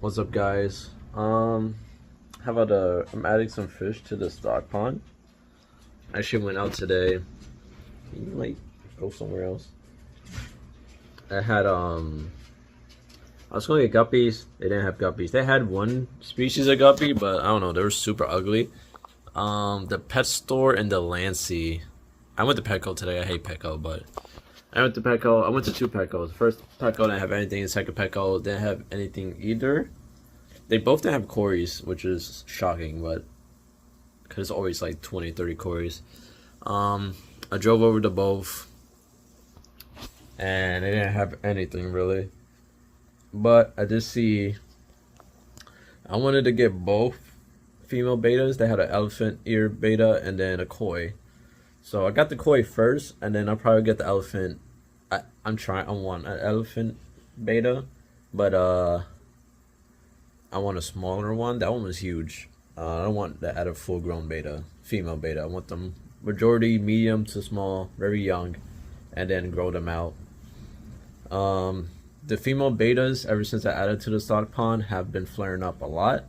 What's up, guys? How about I'm adding some fish to the stock pond. I actually went out today. Can you like go somewhere else? I had I was going to get guppies. They didn't have guppies. They had one species of guppy, but I don't know. They were super ugly. The pet store in the Lancey. I went to Petco today. I hate Petco, but I went to Petco. I went to two Petcos. First Petco didn't have anything. The second Petco didn't have anything either. They both didn't have Corys, which is shocking, but because it's always like 20, 30 Corys. I drove over to both, and they didn't have anything really. But I did see, I wanted to get both female betas. They had an elephant ear beta and then a koi. So I got the koi first, and then I'll probably get the elephant. I want an elephant beta, but I want a smaller one. That one was huge. I don't want that at a full grown beta, female beta. I want them majority medium to small, very young, and then grow them out. The female betas, ever since I added to the stock pond, have been flaring up a lot.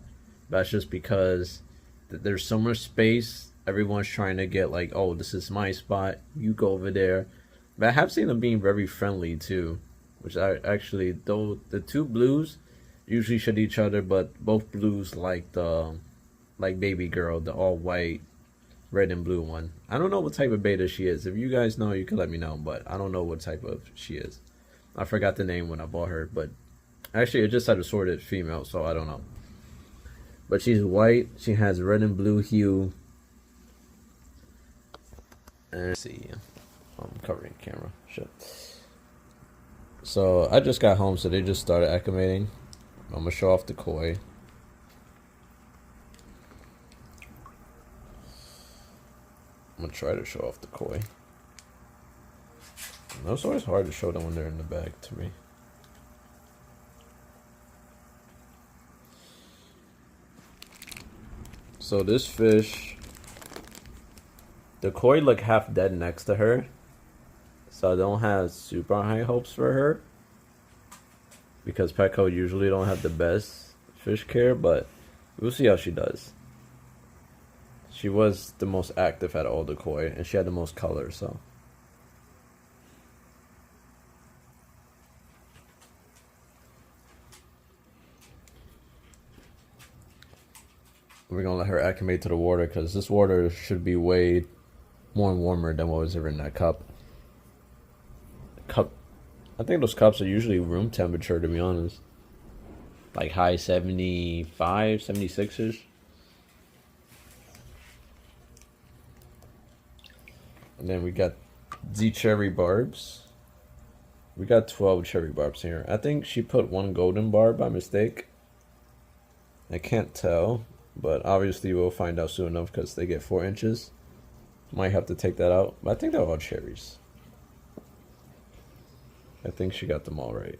That's just because there's so much space. Everyone's trying to get like, oh, this is my spot. You go over there. But I have seen them being very friendly too, which I actually, though the two blues usually shed each other, but both blues like the baby girl, the all white, red and blue one. I don't know what type of beta she is. If you guys know, you can let me know, but I don't know what type of she is. I forgot the name when I bought her, but actually it just had a sorted female, so I don't know. But she's white. She has red and blue hue. And let's see, I'm covering the camera. Shit. So I just got home, so they just started acclimating. I'm gonna show off the koi. I'm gonna try to show off the koi. It's always hard to show them when they're in the bag to me. So this fish, the koi look half dead next to her, so I don't have super high hopes for her, because Petco usually don't have the best fish care, but we'll see how she does. She was the most active out of all the koi, and she had the most color, so. We're gonna let her acclimate to the water, because this water should be way more warmer than what was ever in that cup. I think those cups are usually room temperature, to be honest. Like high 75, 76-ish. And then we got the cherry barbs. We got 12 cherry barbs here. I think she put one golden barb by mistake. I can't tell, but obviously we'll find out soon enough because they get 4 inches. Might have to take that out. But I think they're all cherries. I think she got them all right.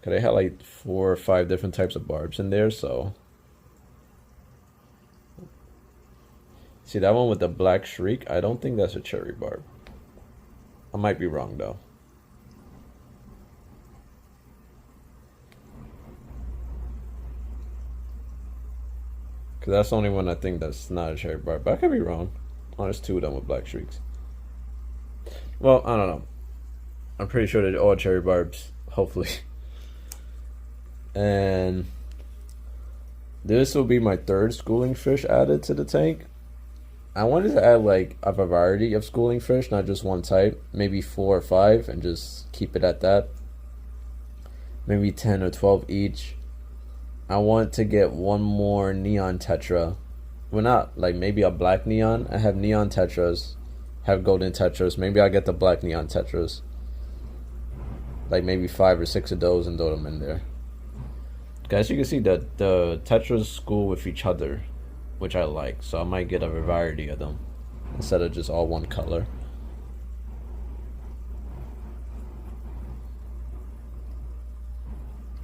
Cause they had like 4 or 5 different types of barbs in there, so. See that one with the black shriek? I don't think that's a cherry barb. I might be wrong though. Cause that's the only one I think that's not a cherry barb, but I could be wrong. Oh, there's 2 of them with black streaks. Well, I don't know. I'm pretty sure they're all cherry barbs, hopefully. And this will be my 3rd schooling fish added to the tank. I wanted to add like a variety of schooling fish, not just one type. Maybe 4 or 5 and just keep it at that. Maybe 10 or 12 each. I want to get one more neon tetra. Well, not like maybe a black neon. I have neon tetras, have golden tetras. Maybe I'll get the black neon tetras. Like maybe 5 or 6 of those and throw them in there. Guys, you can see that the tetras school with each other, which I like. So I might get a variety of them instead of just all one color.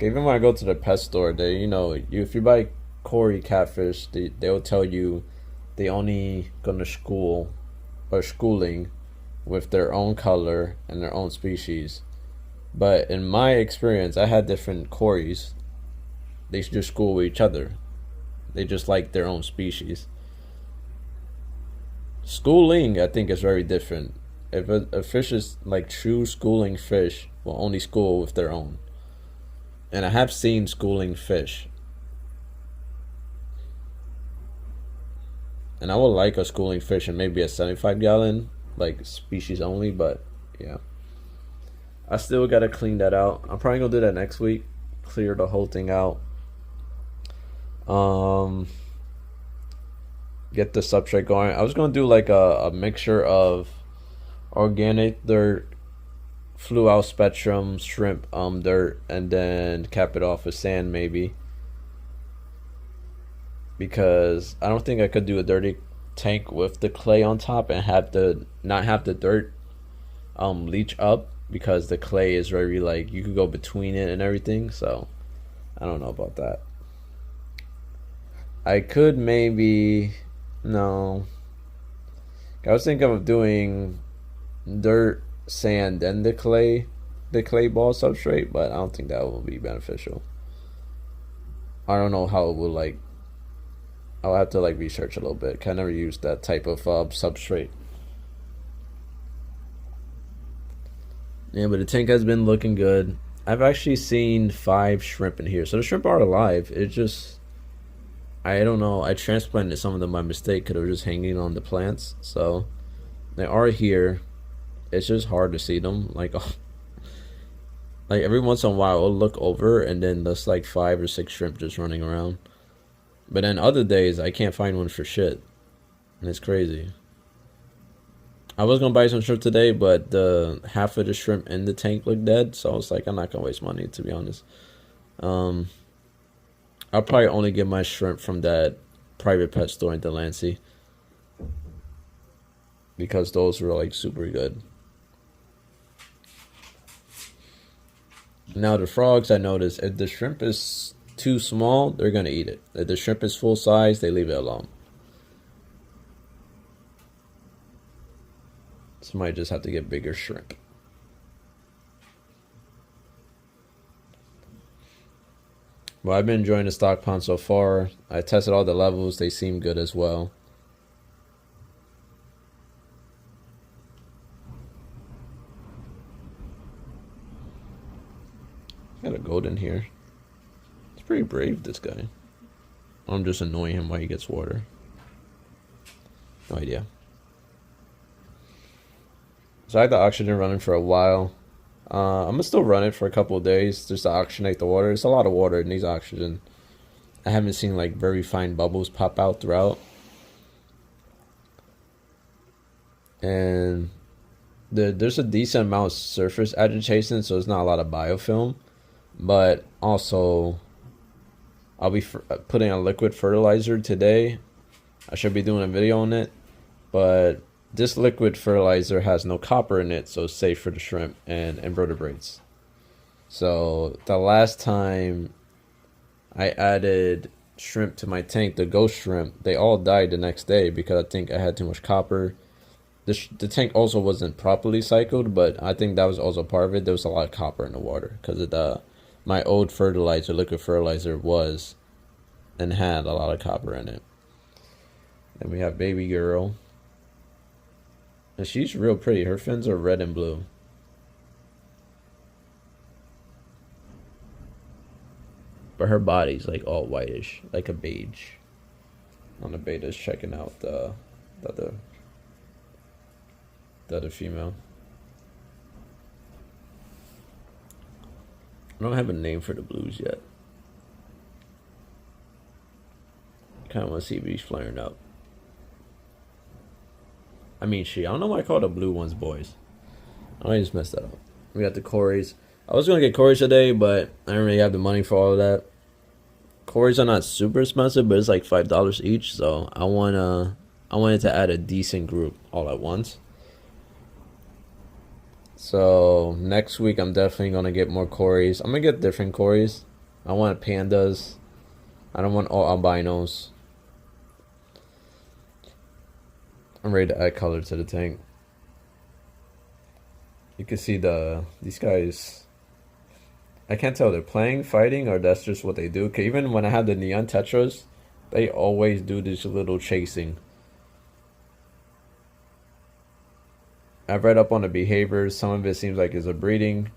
Even when I go to the pet store, they, if you buy Cory catfish, they'll tell you they only gonna school or schooling with their own color and their own species. But in my experience, I had different quarries. They just school with each other. They just like their own species. Schooling, I think, is very different. If a fish is like true schooling fish, will only school with their own. And I have seen schooling fish. And I would like a schooling fish and maybe a 75-gallon, like species only, but yeah. I still gotta clean that out. I'm probably gonna do that next week. Clear the whole thing out. Um, get the substrate going. I was gonna do like a mixture of organic dirt, fluval spectrum, shrimp dirt, and then cap it off with sand maybe. Because I don't think I could do a dirty tank with the clay on top and have the not have the dirt leach up, because the clay is very like you could go between it and everything. So I don't know about that. I could maybe no. I was thinking of doing dirt, sand, and the clay ball substrate, but I don't think that will be beneficial. I don't know how it will like. I'll have to like research a little bit. 'Cause I never used that type of substrate. Yeah, but the tank has been looking good. I've actually seen 5 shrimp in here, so the shrimp are alive. It's just I don't know. I transplanted some of them by mistake because they were just hanging on the plants. So they are here. It's just hard to see them. Like, like every once in a while, I'll look over and then there's like 5 or 6 shrimp just running around. But then other days, I can't find one for shit, and it's crazy. I was gonna buy some shrimp today, but the half of the shrimp in the tank looked dead, so I was like, I'm not gonna waste money, to be honest. Um, I'll probably only get my shrimp from that private pet store in Delancey because those were like super good. Now the frogs, I noticed if the shrimp is too small, they're gonna eat it. If the shrimp is full size, they leave it alone. So might just have to get bigger shrimp. Well, I've been enjoying the stock pond so far. I tested all the levels. They seem good as well. Got a goat in here. It's pretty brave, this guy. I'm just annoying him while he gets water. No idea. So I had the oxygen running for a while. I'm gonna still run it for a couple of days just to oxygenate the water. It's a lot of water. It needs oxygen. I haven't seen like very fine bubbles pop out throughout. And there's a decent amount of surface agitation, so there's not a lot of biofilm. But also, I'll be putting a liquid fertilizer today. I should be doing a video on it. But this liquid fertilizer has no copper in it, so it's safe for the shrimp and invertebrates. So the last time I added shrimp to my tank, the ghost shrimp, they all died the next day because I think I had too much copper. The tank also wasn't properly cycled, but I think that was also part of it. There was a lot of copper in the water because of my old fertilizer, liquid fertilizer, was and had a lot of copper in it. Then we have baby girl. And she's real pretty. Her fins are red and blue. But her body's like all whitish, like a beige. On the beta's checking out the other female. I don't have a name for the blues yet. Kind of want to see if he's flaring up. I mean, I don't know why I call the blue ones boys. I just messed that up. We got the Corys. I was going to get Corys today, but I don't really have the money for all of that. Corys are not super expensive, but it's like $5 each, so I wanted to add a decent group all at once. So next week I'm definitely going to get more Corys. I'm going to get different Corys. I want pandas. I don't want all albinos. I'm ready to add color to the tank. You can see these guys, I can't tell they're playing, fighting, or that's just what they do. 'Cause even when I have the neon tetras, they always do this little chasing. I've read up on the behaviors. Some of it seems like it's a breeding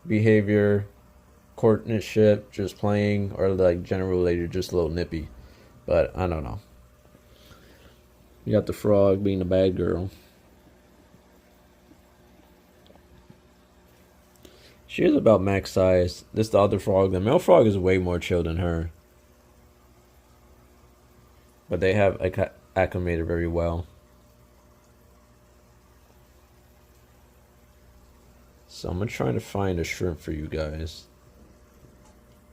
behavior, courtship, just playing, or like generally they're just a little nippy. But I don't know. You got the frog being a bad girl. She is about max size. This the other frog. The male frog is way more chill than her. But they have acclimated very well. So I'm gonna try to find a shrimp for you guys.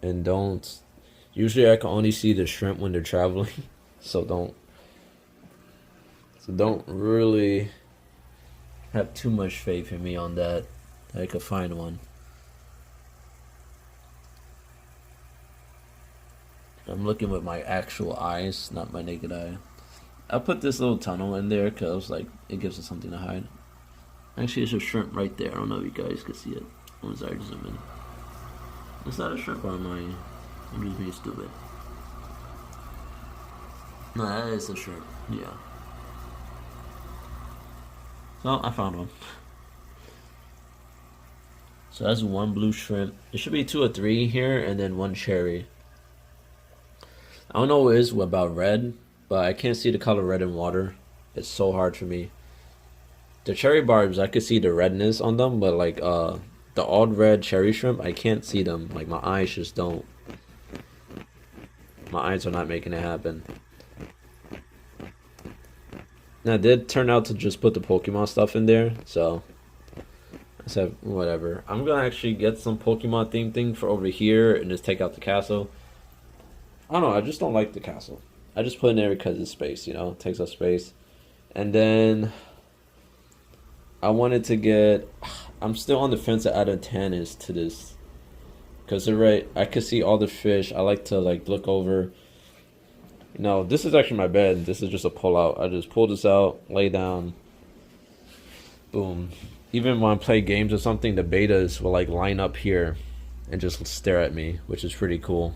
And don't. Usually I can only see the shrimp when they're traveling. So don't really have too much faith in me on that. I could find one. I'm looking with my actual eyes, not my naked eye. I put this little tunnel in there because like it gives us something to hide. Actually, there's a shrimp right there. I don't know if you guys can see it. I'm sorry to zoom in. It's not a shrimp on mine. I'm just being stupid. No, that is a shrimp. Yeah. So I found one. So that's one blue shrimp. It should be 2 or 3 here, and then 1 cherry. I don't know what it is about red, but I can't see the color red in water. It's so hard for me. The cherry barbs, I could see the redness on them, but like the odd red cherry shrimp, I can't see them. Like my eyes just don't. My eyes are not making it happen. And I did turn out to just put the Pokemon stuff in there, so I said whatever. I'm gonna actually get some Pokemon themed thing for over here and just take out the castle. I don't know, I just don't like the castle. I just put it in there because it's space, you know, it takes up space. And then I wanted to get, I'm still on the fence to add antennas to this. Because they're right, I could see all the fish. I like to like look over. You know, this is actually my bed. This is just a pull out. I just pull this out, lay down, boom. Even when I play games or something, the bettas will like line up here and just stare at me, which is pretty cool.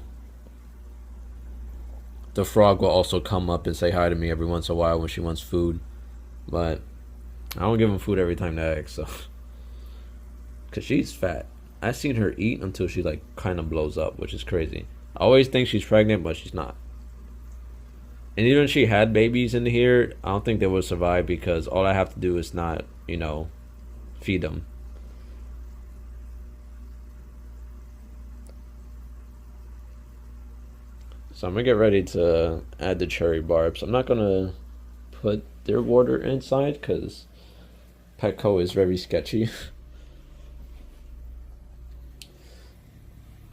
The frog will also come up and say hi to me every once in a while when she wants food. But I don't give him food every time they ask, so. Because she's fat. I've seen her eat until she like kind of blows up, which is crazy. I always think she's pregnant, but she's not. And even if she had babies in here, I don't think they would survive because all I have to do is not, you know, feed them. So I'm going to get ready to add the cherry barbs. I'm not going to put their water inside because Petco is very sketchy.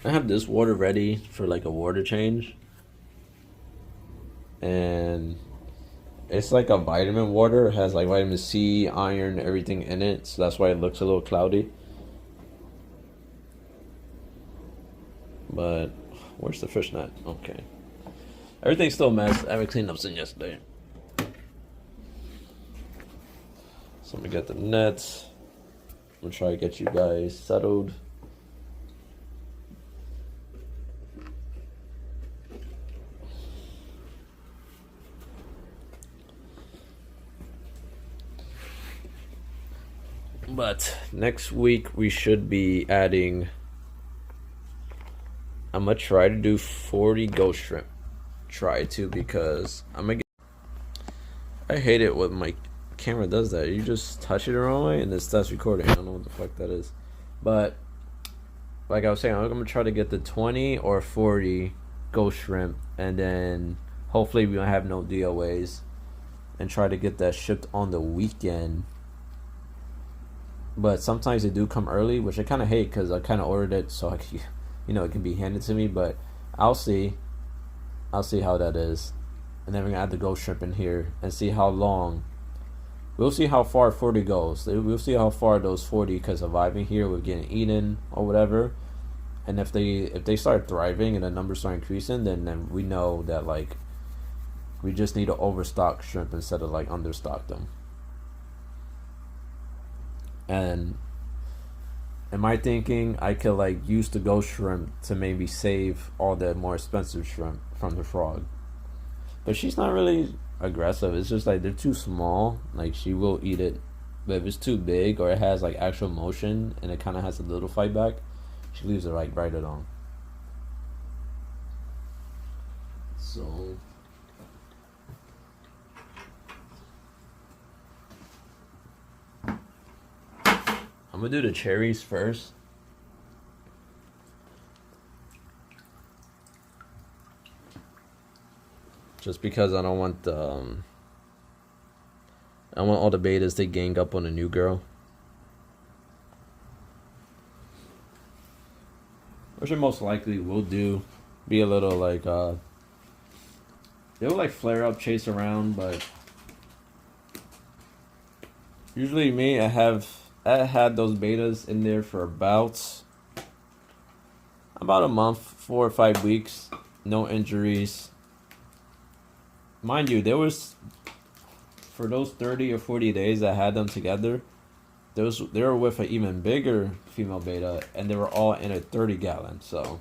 I have this water ready for like a water change. And it's like a vitamin water. It has like vitamin C, iron, everything in it. So that's why it looks a little cloudy. But where's the fish net? Okay. Everything's still a mess. I haven't cleaned up since yesterday. So I'm gonna get the nets. I'm gonna try to get you guys settled. But next week we should be adding. I'm gonna try to do 40 ghost shrimp. Try to, because I'm gonna get. I hate it when my camera does that. You just touch it the wrong way and it starts recording. I don't know what the fuck that is. But like I was saying, I'm gonna try to get the 20 or 40 ghost shrimp, and then hopefully we don't have no DOAs, and try to get that shipped on the weekend. But sometimes they do come early, which I kind of hate because I kind of ordered it so I can, you know, it can be handed to me. But I'll see how that is, and then we're gonna add the ghost shrimp in here and see how long. We'll see how far 40 goes. We'll see how far those 40 can survive in here with getting eaten or whatever. And if they start thriving and the numbers start increasing, then we know that like we just need to overstock shrimp instead of like understock them. And in my thinking, I could like use the ghost shrimp to maybe save all the more expensive shrimp from the frog. But she's not really aggressive. It's just like they're too small. Like she will eat it, but if it's too big or it has like actual motion and it kind of has a little fight back, she leaves it like right alone. So I'm gonna do the cherries first. Just because I don't want the I want all the betas to gang up on the new girl. Which it most likely will do. Be a little like they'll like flare up, chase around, but usually me I had those betas in there for about a month, 4 or 5 weeks, no injuries. Mind you, there was for those 30 or 40 days I had them together, they were with an even bigger female beta, and they were all in a 30-gallon. So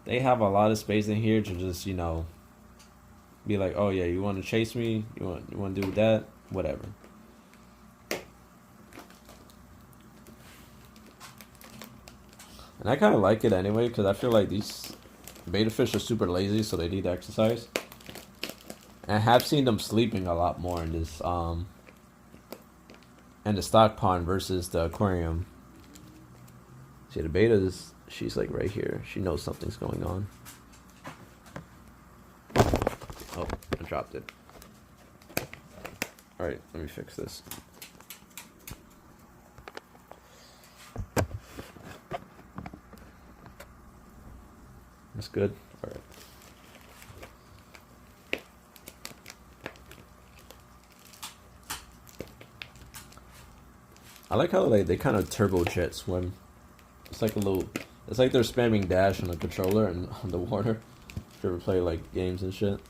they have a lot of space in here to just be like, oh yeah, you want to chase me, you want to do that, whatever. And I kind of like it anyway because I feel like these beta fish are super lazy, so they need exercise. And I have seen them sleeping a lot more in this in the stock pond versus the aquarium. See, the beta she's like right here. She knows something's going on. Oh, I dropped it. All right, let me fix this. That's good. All right. I like how they kind of turbojet swim. It's like it's like they're spamming dash on the controller and on the water. If you ever play like games and shit.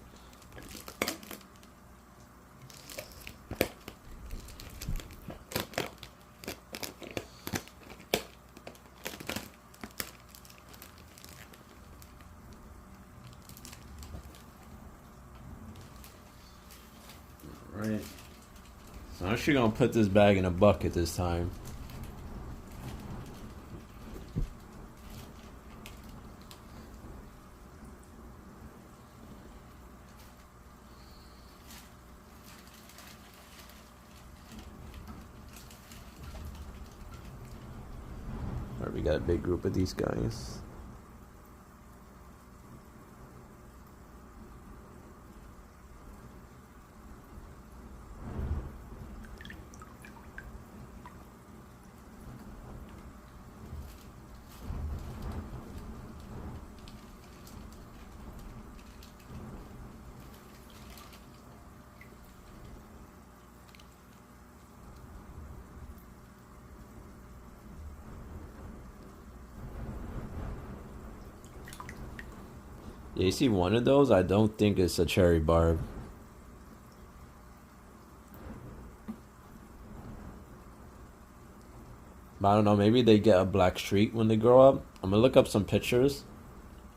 Right. So I'm actually gonna put this bag in a bucket this time. Alright, we got a big group of these guys. Yeah, you see one of those? I don't think it's a cherry barb. But I don't know, maybe they get a black streak when they grow up. I'm gonna look up some pictures,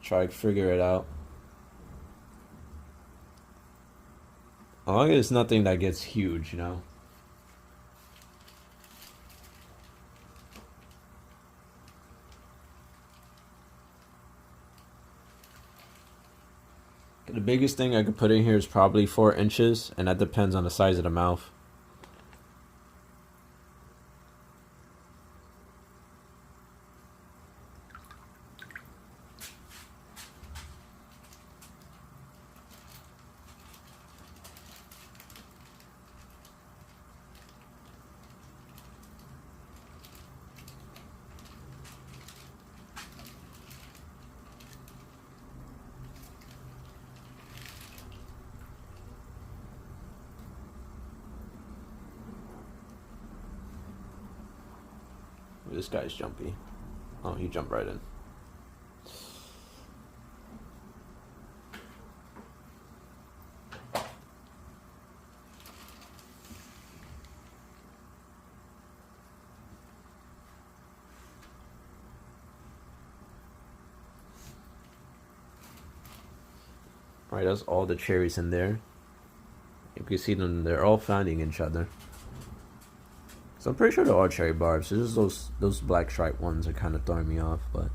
try to figure it out. As long as it's nothing that gets huge, The biggest thing I could put in here is probably 4 inches, and that depends on the size of the mouth. This guy's jumpy. Oh, he jumped right in. All right, that's all the cherries in there. You can see them; they're all finding each other. So I'm pretty sure they're all cherry barbs. It's just those black striped ones are kind of throwing me off, but.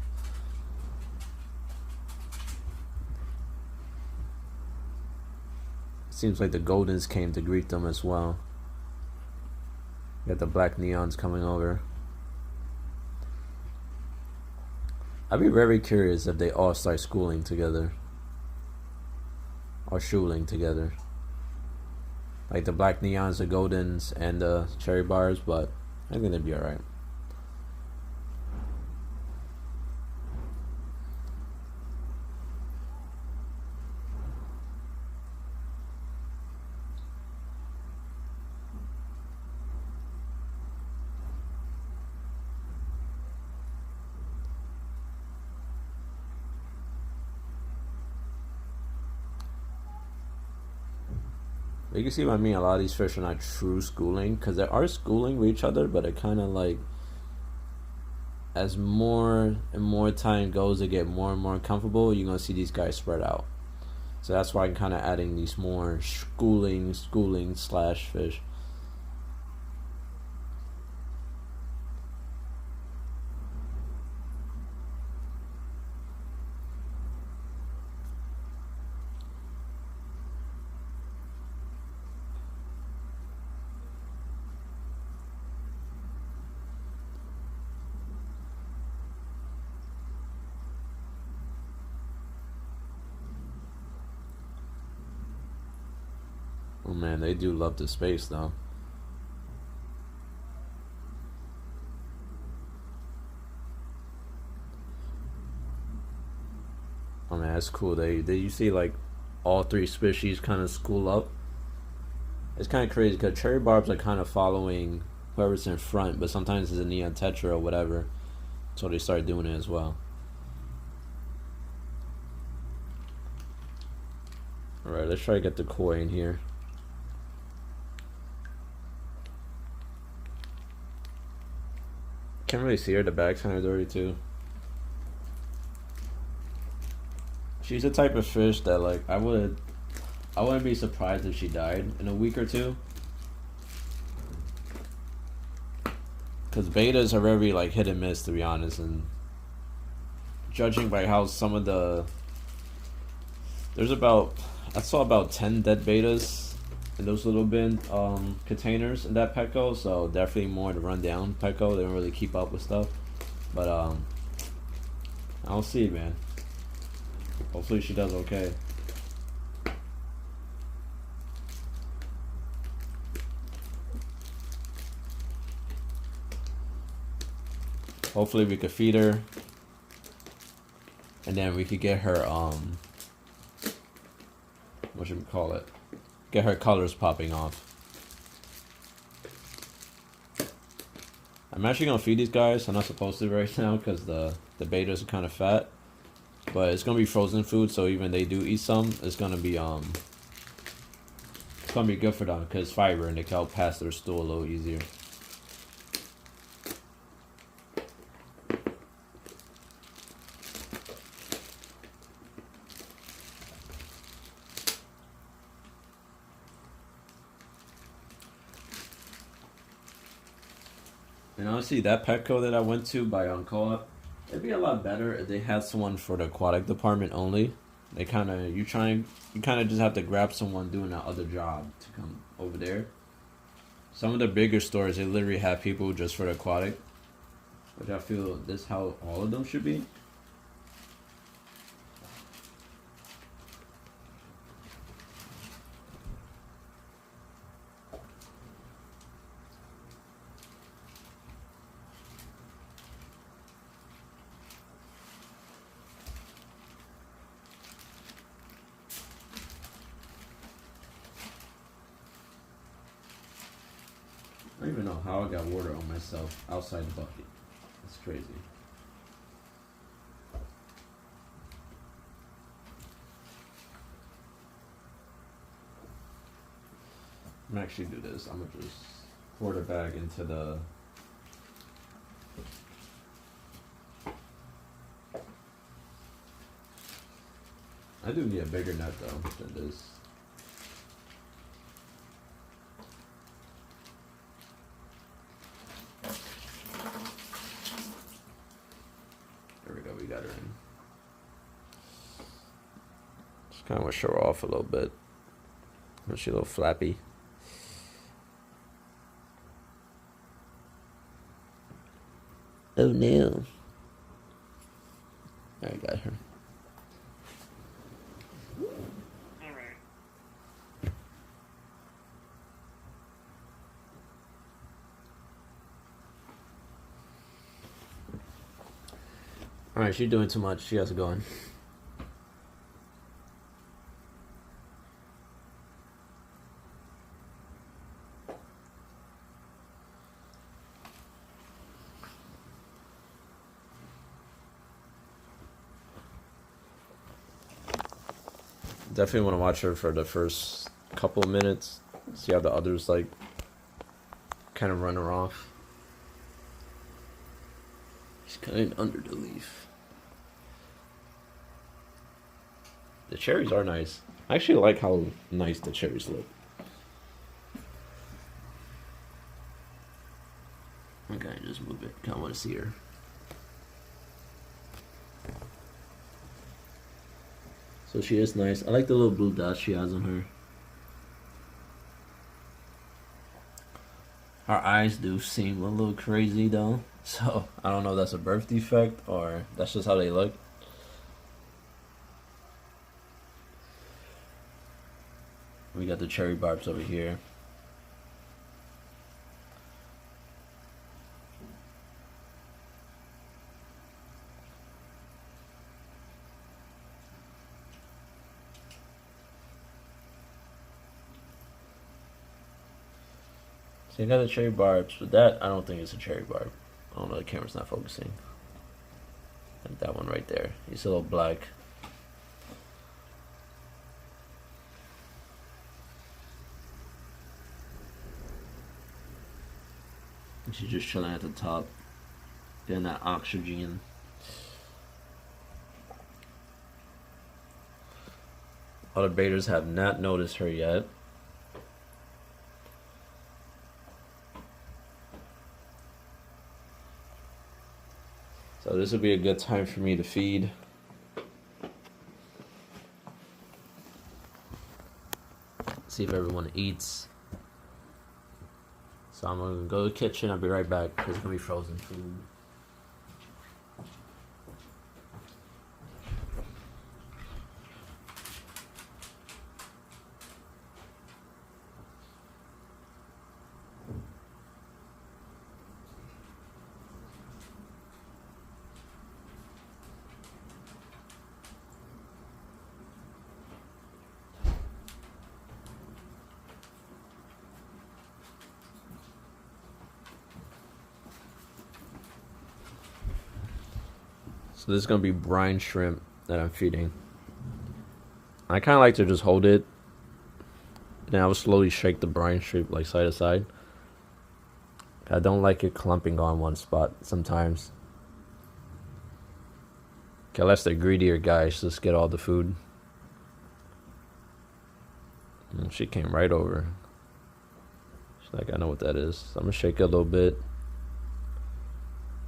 Seems like the Goldens came to greet them as well. Got the black neons coming over. I'd be very curious if they all start schooling together. Or schooling together. Like the black neons, the Goldens, and the cherry bars, but I think they'd be alright. You can see what I mean. A lot of these fish are not true schooling, because they are schooling with each other, but it kind of like, as more and more time goes, they get more and more comfortable. You're gonna see these guys spread out. So that's why I'm kind of adding these more schooling slash fish. Oh man, they do love the space though. Oh man, that's cool. They you see like all three species kind of school up. It's kind of crazy because cherry barbs are kind of following whoever's in front, but sometimes it's a neon tetra or whatever, so they start doing it as well. All right, let's try to get the koi in here. Can't really see her. The bag's kind of dirty too. She's the type of fish that like I wouldn't be surprised if she died in a week or two. Because betas are very like hit and miss, to be honest, and judging by how some of the I saw about 10 dead betas in those little bin containers in that Petco, so definitely more to run down Petco. They don't really keep up with stuff, but I'll see, man. Hopefully she does okay. Hopefully we could feed her, and then we could get her what should we call it? Get her colors popping off. I'm actually gonna feed these guys. I'm not supposed to right now because the betas are kind of fat, but it's gonna be frozen food, so even they do eat some, it's gonna be good for them because fiber, and they can help pass their stool a little easier. And honestly, that Petco that I went to by Co-op, it'd be a lot better if they had someone for the aquatic department only. They you kind of just have to grab someone doing that other job to come over there. Some of the bigger stores, they literally have people just for the aquatic, which I feel this is how all of them should be. I don't even know how I got water on myself outside the bucket. That's crazy. I'm gonna actually do this. I'm gonna just pour the bag into the I do need a bigger net though than this. There we go, we got her in. Just kind of want to show her off a little bit. She's a little flappy. Oh no. I got her. Alright, she's doing too much. She has to go in. Definitely want to watch her for the first couple of minutes. See how the others like kind of run her off. She's kind of under the leaf. The cherries are nice. I actually like how nice the cherries look. Okay, just move it. Kind of want to see her. So she is nice. I like the little blue dots she has on her. Her eyes do seem a little crazy though. So I don't know if that's a birth defect or that's just how they look. We got the cherry barbs over here. So you got the cherry barbs, but that I don't think it's a cherry barb. I don't know, the camera's not focusing. And that one right there, he's a little black. And she's just chilling at the top, getting that oxygen. Other baiters have not noticed her yet. So this would be a good time for me to feed. See if everyone eats. So I'm gonna go to the kitchen. I'll be right back because it's gonna be frozen food. So this is going to be brine shrimp that I'm feeding. I kind of like to just hold it. And I will slowly shake the brine shrimp like side to side. I don't like it clumping on one spot sometimes. Okay, unless they're greedier guys, just get all the food. And she came right over. She's like, I know what that is. So I'm going to shake it a little bit.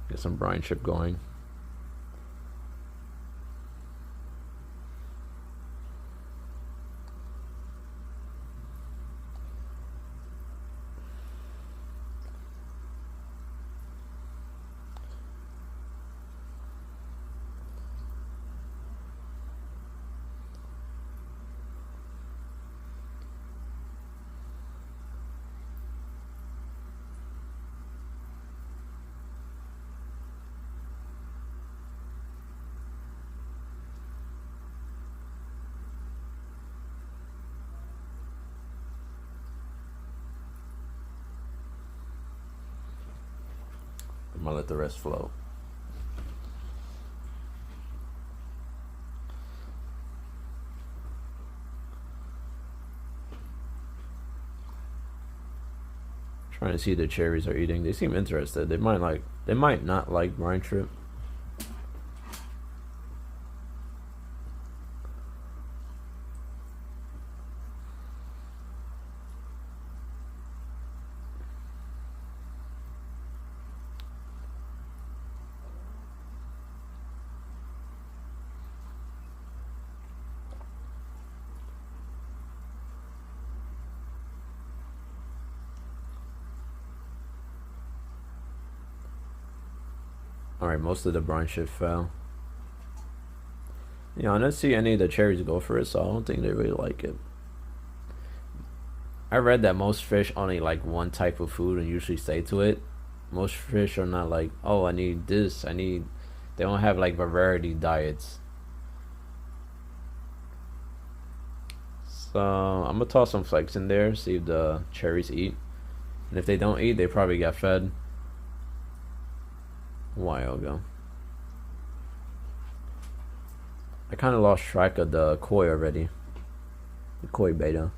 Get some brine shrimp going. I'm gonna let the rest flow. Trying to see the cherries are eating. They seem interested. They might not like brine shrimp. Alright, most of the brine ship fell. Yeah, I didn't see any of the cherries go for it, so I don't think they really like it. I read that most fish only like one type of food and usually stay to it. Most fish are not like, oh, I need this, I need. They don't have like variety diets. So I'm gonna toss some flakes in there, see if the cherries eat. And if they don't eat, they probably got fed a while ago. I kind of lost track of the koi already. The koi betta.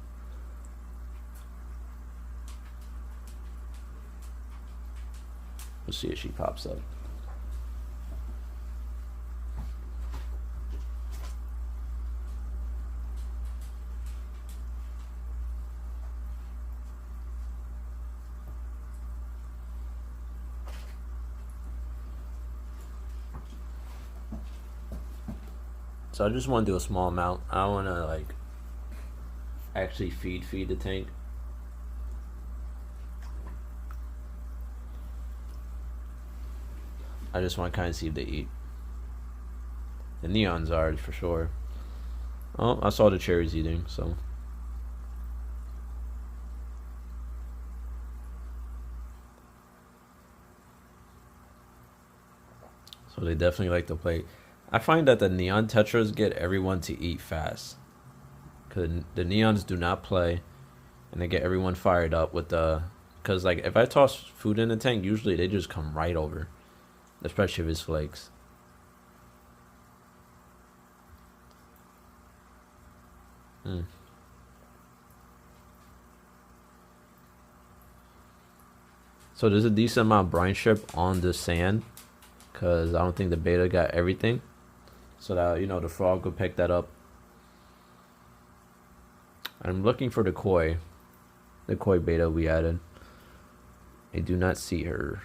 Let's see if she pops up. So I just want to do a small amount. I don't want to like actually feed the tank. I just want to kind of see if they eat. The neons are for sure. Oh, I saw the cherries eating, so. So they definitely like to play. I find that the neon tetras get everyone to eat fast. Because the neons do not play. And they get everyone fired up with the. Because, like, if I toss food in the tank, usually they just come right over. Especially if it's flakes. So there's a decent amount of brine shrimp on the sand. Because I don't think the betta got everything. So that, you know, the frog could pick that up. I'm looking for the koi. The koi betta we added. I do not see her.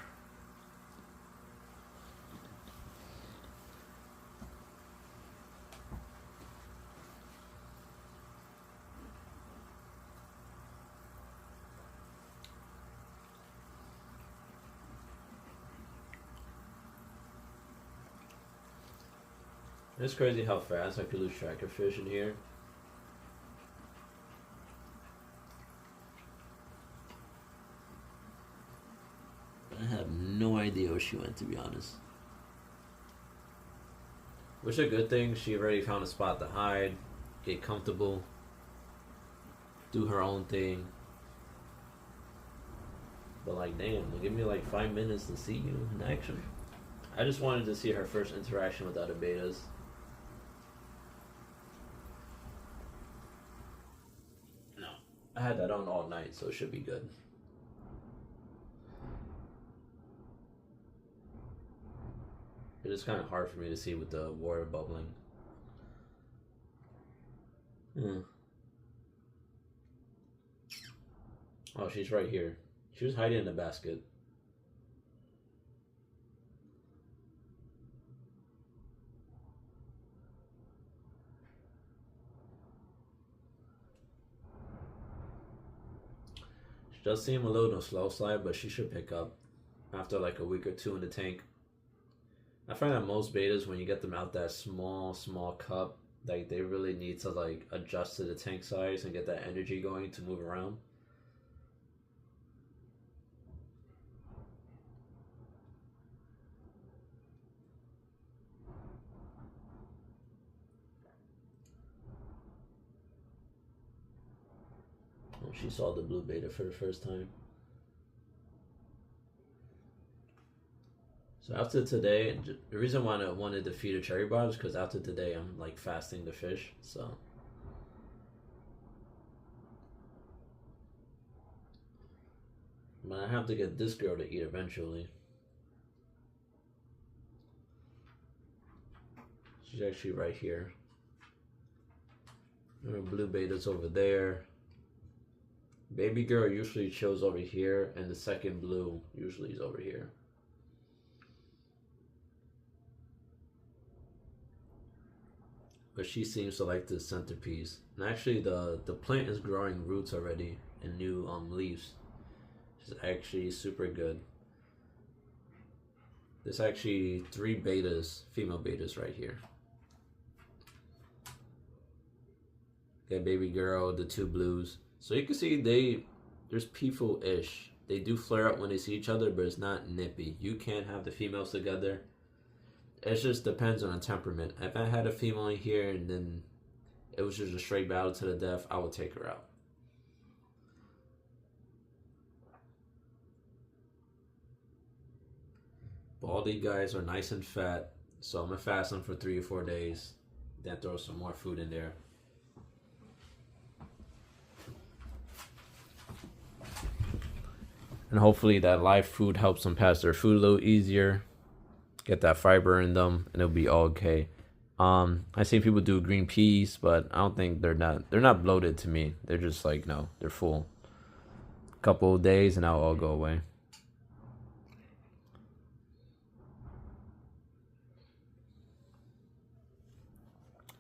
It's crazy how fast I could lose track of fish in here. I have no idea where she went, to be honest. Which is a good thing. She already found a spot to hide, get comfortable, do her own thing. But like, damn, give me like 5 minutes to see you in action. I just wanted to see her first interaction with other bettas. No, I had that on all night, so it should be good. It is kind of hard for me to see with the water bubbling. Oh, she's right here. She was hiding in the basket. She does seem a little slow slide, but she should pick up after like a week or two in the tank. I find that most bettas, when you get them out that small cup, like they really need to like adjust to the tank size and get that energy going to move around. Oh, she saw the blue betta for the first time. So after today, the reason why I wanted to feed a cherry barb is because after today I'm like fasting the fish, so. But I have to get this girl to eat eventually. She's actually right here. Her blue betta's over there. Baby girl usually chills over here, and the second blue usually is over here. But she seems to like the centerpiece. And actually the plant is growing roots already and new leaves. It's actually super good. There's actually 3 bettas, female bettas right here. Got baby girl, the 2 blues. So you can see there's peaceful-ish. They do flare up when they see each other, but it's not nippy. You can't have the females together. It just depends on the temperament. If I had a female in here and then it was just a straight battle to the death, I would take her out. Baldy guys are nice and fat, so I'm gonna fast them for 3 or 4 days, then throw some more food in there. And hopefully that live food helps them pass their food a little easier, get that fiber in them, and it'll be all okay. I see people do green peas, but I don't think they're not bloated to me. They're just like, no, they're full. Couple of days and that'll all go away.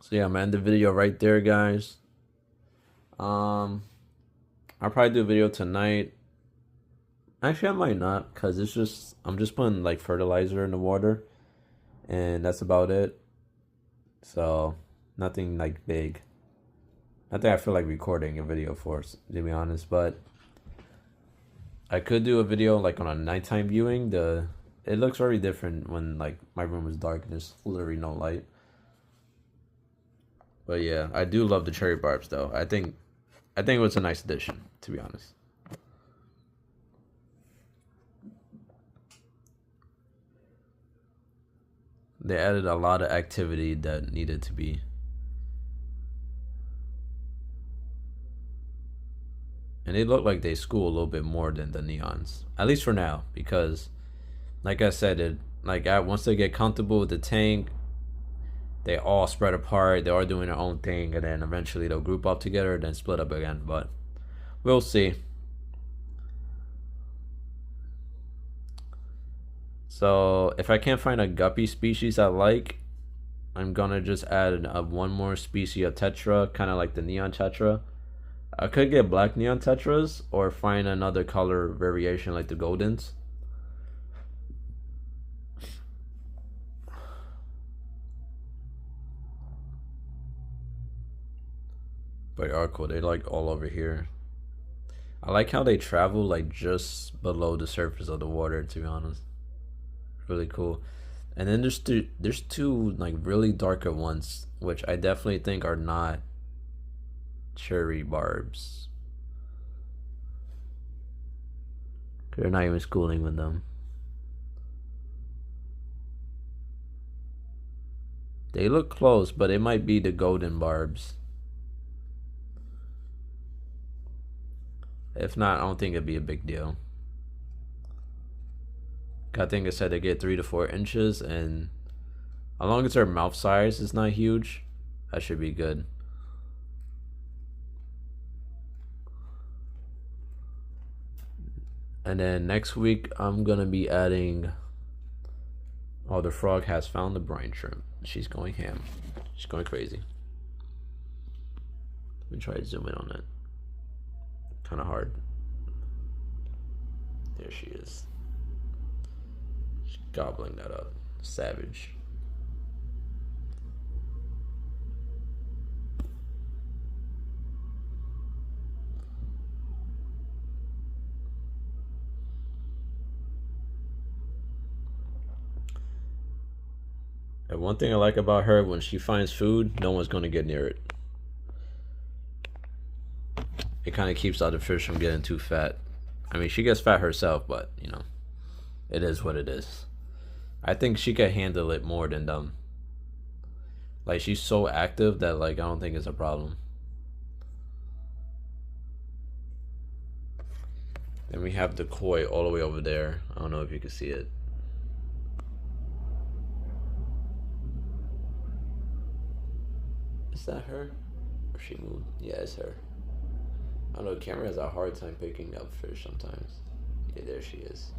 So yeah, I'm gonna end the video right there, guys. I'll probably do a video tonight. Actually, I might not, cause I'm just putting like fertilizer in the water, and that's about it. So nothing like big. Nothing I feel like recording a video for, to be honest. But I could do a video like on a nighttime viewing. It looks very different when like my room is dark and there's literally no light. But yeah, I do love the cherry barbs though. I think it was a nice addition, to be honest. They added a lot of activity that needed to be. And they look like they school a little bit more than the neons. At least for now, because like I said, once they get comfortable with the tank, they all spread apart, they are doing their own thing, and then eventually they'll group up together and then split up again. But we'll see. So if I can't find a guppy species I like, I'm gonna just add one more species of tetra, kind of like the neon tetra. I could get black neon tetras or find another color variation like the goldens. But they are cool. They're like all over here. I like how they travel like just below the surface of the water, to be honest. Really cool. And then there's two like really darker ones, which I definitely think are not cherry barbs. They're not even schooling with them. They look close, but it might be the golden barbs. If not, I don't think it'd be a big deal. I think it said they get 3 to 4 inches, and as long as their mouth size is not huge, that should be good. And then next week, I'm gonna be adding. Oh, the frog has found the brine shrimp. She's going ham. She's going crazy. Let me try to zoom in on it. Kind of hard. There she is. She's gobbling that up. Savage. And one thing I like about her, when she finds food, no one's going to get near it. It kind of keeps other fish from getting too fat. I mean, she gets fat herself, but, you know, it is what it is. I think she can handle it more than them. Like, she's so active that, like, I don't think it's a problem. Then we have the koi all the way over there. I don't know if you can see it. Is that her? Or she moved? Yeah, it's her. I don't know, the camera has a hard time picking up fish sometimes. Yeah, there she is.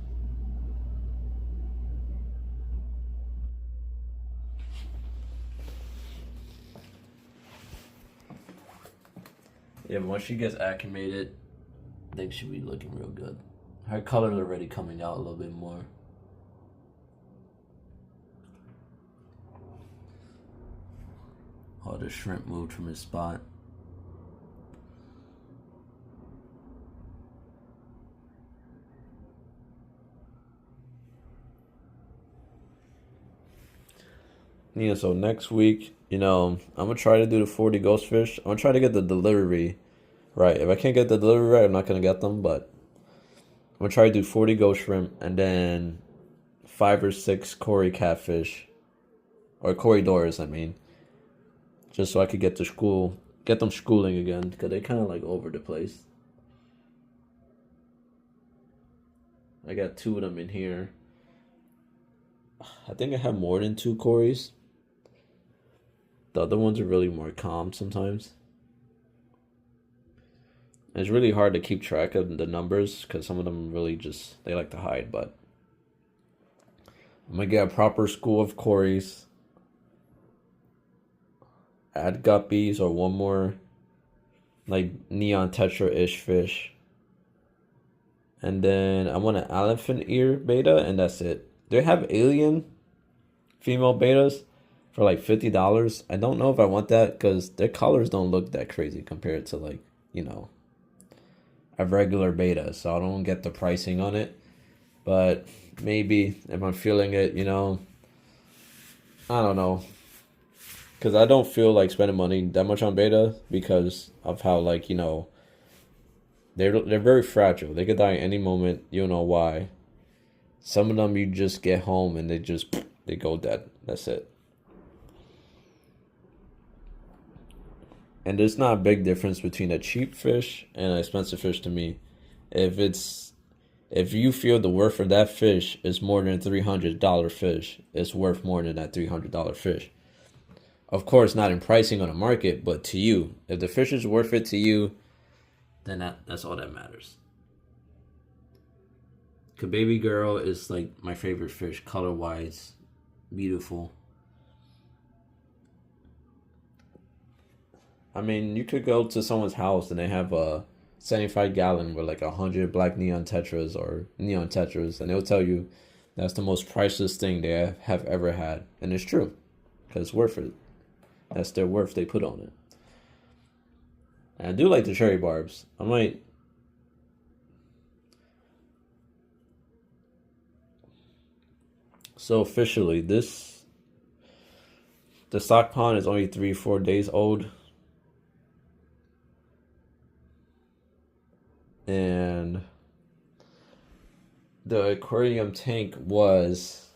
Yeah, but once she gets acclimated, I think she'll be looking real good. Her color's already coming out a little bit more. Oh, the shrimp moved from his spot. Yeah, so next week, I'm gonna try to do the 40 ghost fish. I'm gonna try to get the delivery right. If I can't get the delivery right, I'm not gonna get them, but I'm gonna try to do 40 ghost shrimp and then 5 or 6 Cory catfish. Or corridors, I mean. Just so I could get them schooling again, because they kind of like over the place. I got 2 of them in here. I think I have more than 2 Corys. The other ones are really more calm sometimes. And it's really hard to keep track of the numbers because some of them really they like to hide. But I'm gonna get a proper school of Corys. Add guppies or one more like neon tetra-ish fish. And then I want an elephant ear beta, and that's it. They have alien female betas for like $50. I don't know if I want that because their colors don't look that crazy compared to like, a regular beta. So I don't get the pricing on it. But maybe if I'm feeling it, I don't know. Because I don't feel like spending money that much on beta because of how, like, they're very fragile. They could die at any moment. You don't know why. Some of them you just get home and they go dead. That's it. And there's not a big difference between a cheap fish and an expensive fish to me. If you feel the worth of that fish is more than a $300 fish, it's worth more than that $300 fish. Of course, not in pricing on the market, but to you. If the fish is worth it to you, then that's all that matters. Cause baby girl is like my favorite fish, color-wise, beautiful. I mean, you could go to someone's house and they have a 75-gallon with like 100 black neon tetras or neon tetras, and they'll tell you that's the most priceless thing they have ever had, and it's true, because it's worth it. That's their worth they put on it. And I do like the cherry barbs. I might. So officially, the stock pond is only 3-4 days old. And the aquarium tank was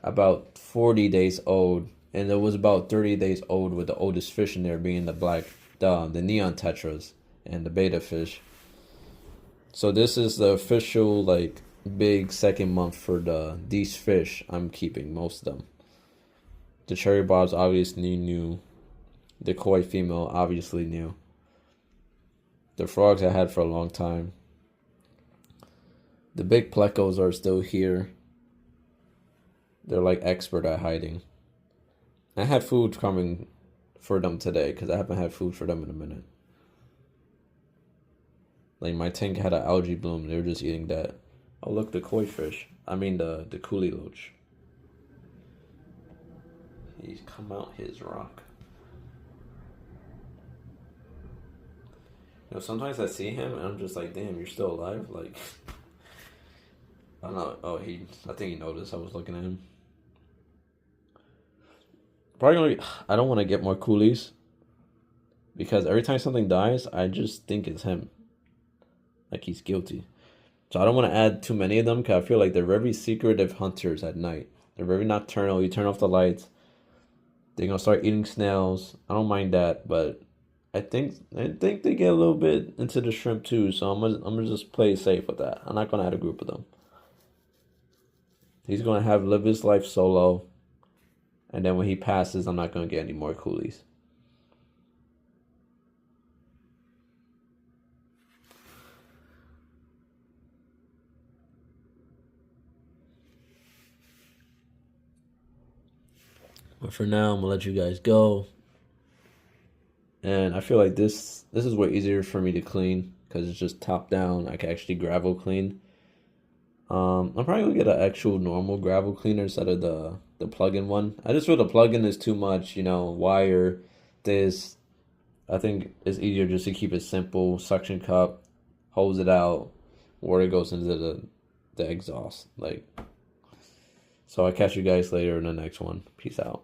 about 40 days old, and it was about 30 days old with the oldest fish in there being the neon tetras and the betta fish. So this is the official like big second month for these fish. I'm keeping most of them. The cherry barbs obviously new. The koi female obviously new. The frogs I had for a long time. The big plecos are still here. They're like expert at hiding. I had food coming for them today because I haven't had food for them in a minute. Like my tank had an algae bloom. They were just eating that. Oh look, the koi fish. I mean the coolie loach. He's come out his rock. Sometimes I see him and I'm just like, damn, you're still alive? Like, I don't know. Oh, I think he noticed I was looking at him. I don't want to get more coolies because every time something dies, I just think it's him. Like he's guilty. So I don't want to add too many of them because I feel like they're very secretive hunters at night. They're very nocturnal. You turn off the lights, they're gonna start eating snails. I don't mind that, but I think they get a little bit into the shrimp too. So I'm gonna just play it safe with that. I'm not gonna add a group of them. He's gonna live his life solo, and then when he passes, I'm not gonna get any more coolies. But for now, I'm gonna let you guys go. And I feel like this is way easier for me to clean because it's just top down. I can actually gravel clean. I'm probably gonna get an actual normal gravel cleaner instead of the plug-in one. I just feel the plug-in is too much, you know, wire, this. I think it's easier just to keep it simple. Suction cup, hose it out, water goes into the exhaust. Like, so I'll catch you guys later in the next one. Peace out.